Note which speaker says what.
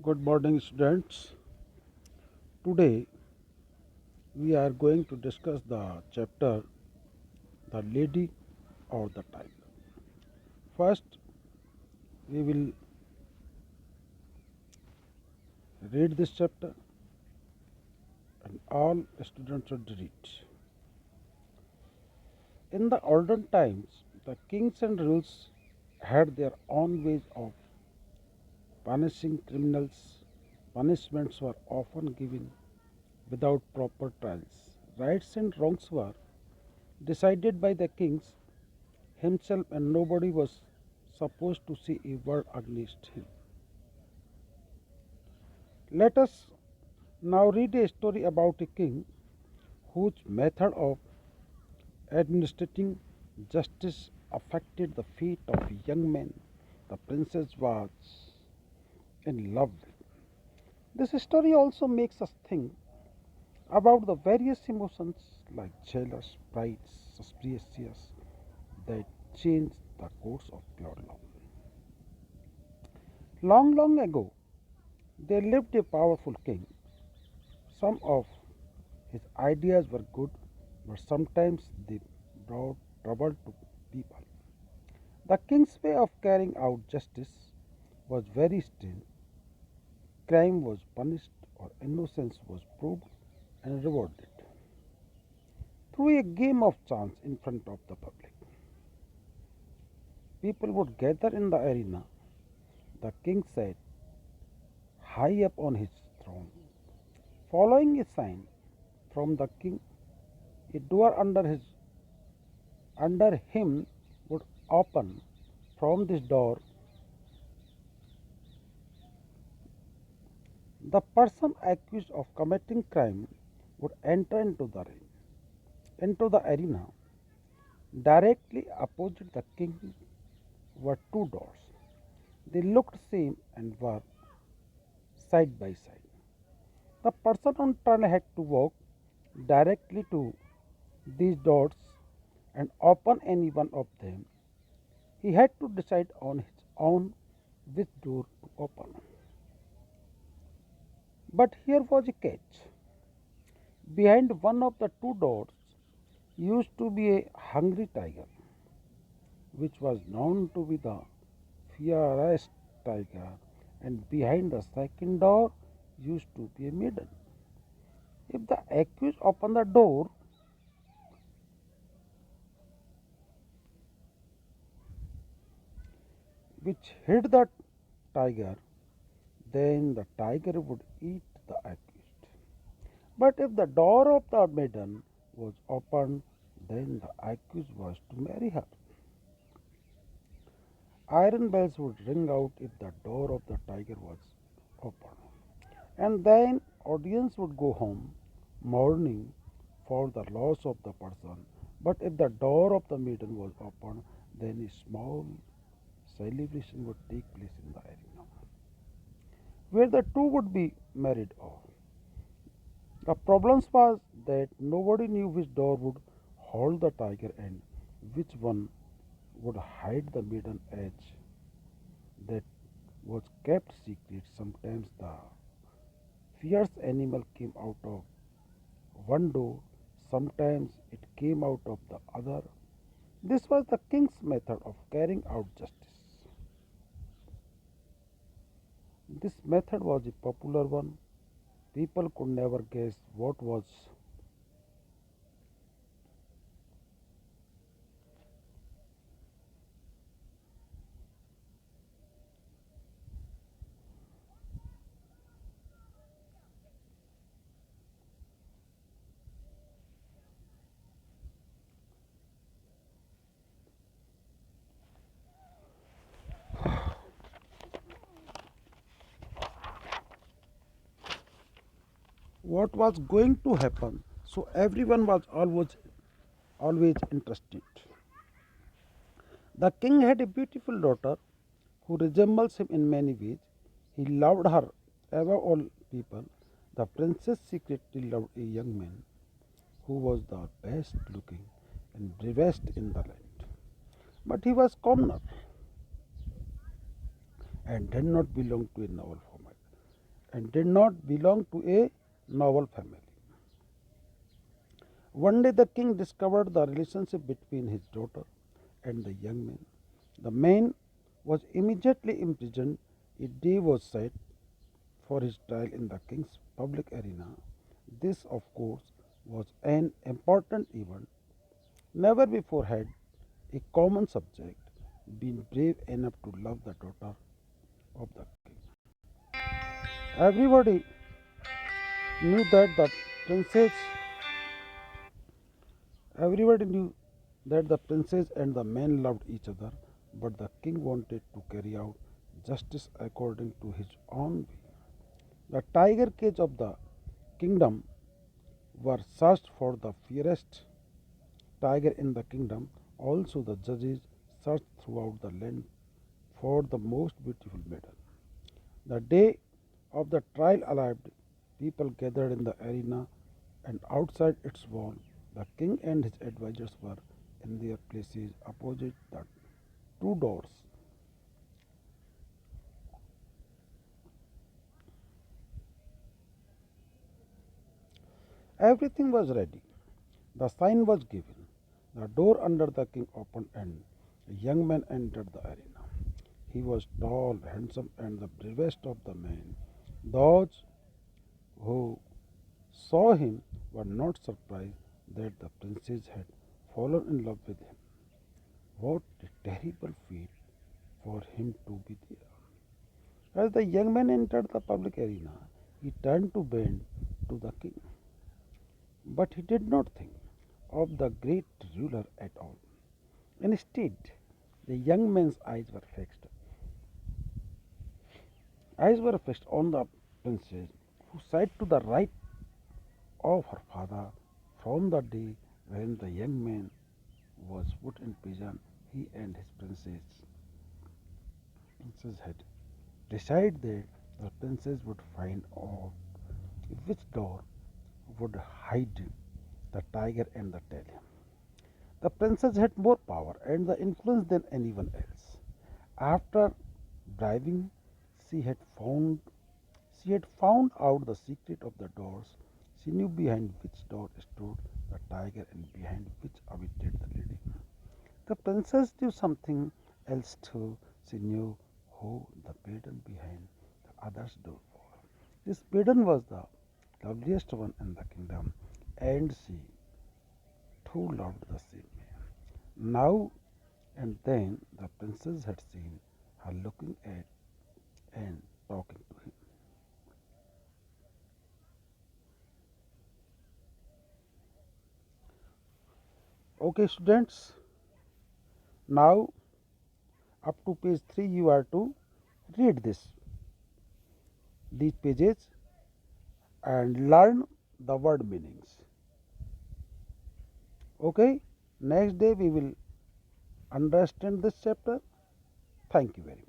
Speaker 1: Good morning, students. Today we are going to discuss the chapter The Lady or the Tiger. First, we will read this chapter and all students should read. In the olden times, the kings and rules had their own ways of punishing criminals. Punishments were often given without proper trials. Rights and wrongs were decided by the kings himself, and nobody was supposed to say a word against him. Let us now read a story about a king whose method of administrating justice affected the fate of a young man the princess was in love with. This story also makes us think about the various emotions like jealous, pride, suspicious that change the course of pure love. Long, long ago, there lived a powerful king. Some of his ideas were good, but sometimes they brought trouble to people. The king's way of carrying out justice was very strange. Crime was punished or innocence was proved and rewarded through a game of chance in front of the public. People would gather in the arena. The king sat high up on his throne. Following a sign from the king, a door under him would open. From this door, the person accused of committing crime would enter into the arena. Directly opposite the king were two doors. They looked same and were side by side. The person on trial had to walk directly to these doors and open any one of them. He had to decide on his own which door to open. But here was a catch. Behind one of the two doors used to be a hungry tiger, which was known to be the fiercest tiger, and behind the second door used to be a maiden. If the accused opened the door, which hid the tiger, then the tiger would eat the accused. But if the door of the maiden was opened, then the accused was to marry her. Iron bells would ring out if the door of the tiger was open. And then audience would go home mourning for the loss of the person. But if the door of the maiden was open, then a small celebration would take place in the arena, where the two would be married off. The problem was that nobody knew which door would hold the tiger and which one would hide the maiden edge that was kept secret. Sometimes the fierce animal came out of one door, sometimes it came out of the other. This was the king's method of carrying out justice. This method was a popular one. People could never guess what was. What was going to happen. So everyone was always interested. The king had a beautiful daughter who resembles him in many ways. He loved her above all people. The princess secretly loved a young man who was the best looking and bravest in the land. But he was commoner and did not belong to a noble family. and did not belong to a noble family. One day the king discovered the relationship between his daughter and the young man. The man was immediately imprisoned. A day was set for his trial in the king's public arena. This, of course, was an important event. Never before had a common subject been brave enough to love the daughter of the king. Everybody knew that the princess Everybody knew that the princess and the man loved each other, but the king wanted to carry out justice according to his own way. The tiger cage of the kingdom were searched for the fairest tiger in the kingdom. Also, the judges searched throughout the land for the most beautiful maiden. The day of the trial arrived. People gathered in the arena and outside its wall. The king and his advisers were in their places opposite the two doors. Everything was ready. The sign was given. The door under the king opened and a young man entered the arena. He was tall, handsome, and the bravest of the men. Those who saw him were not surprised that the princess had fallen in love with him. What a terrible fate for him to be there. As the young man entered the public arena, he turned to bend to the king. But he did not think of the great ruler at all. Instead, the young man's eyes were fixed on the princess, who sat to the right of her father. From the day when the young man was put in prison, he and his princess had decided that the princess would find out which door would hide the tiger and tell him. The princess had more power and the influence than anyone else. After bribing, she had found she had found out the secret of the doors. She knew behind which door stood the tiger and behind which awaited the lady. The princess knew something else too. She knew who the maiden behind the other's door was. This maiden was the loveliest one in the kingdom, and she too loved the same man. Now and then the princess had seen her looking at and talking to him. Okay, students, now up to page 3 you are to read these pages and learn the word meanings. Okay, next day we will understand this chapter. Thank you very much.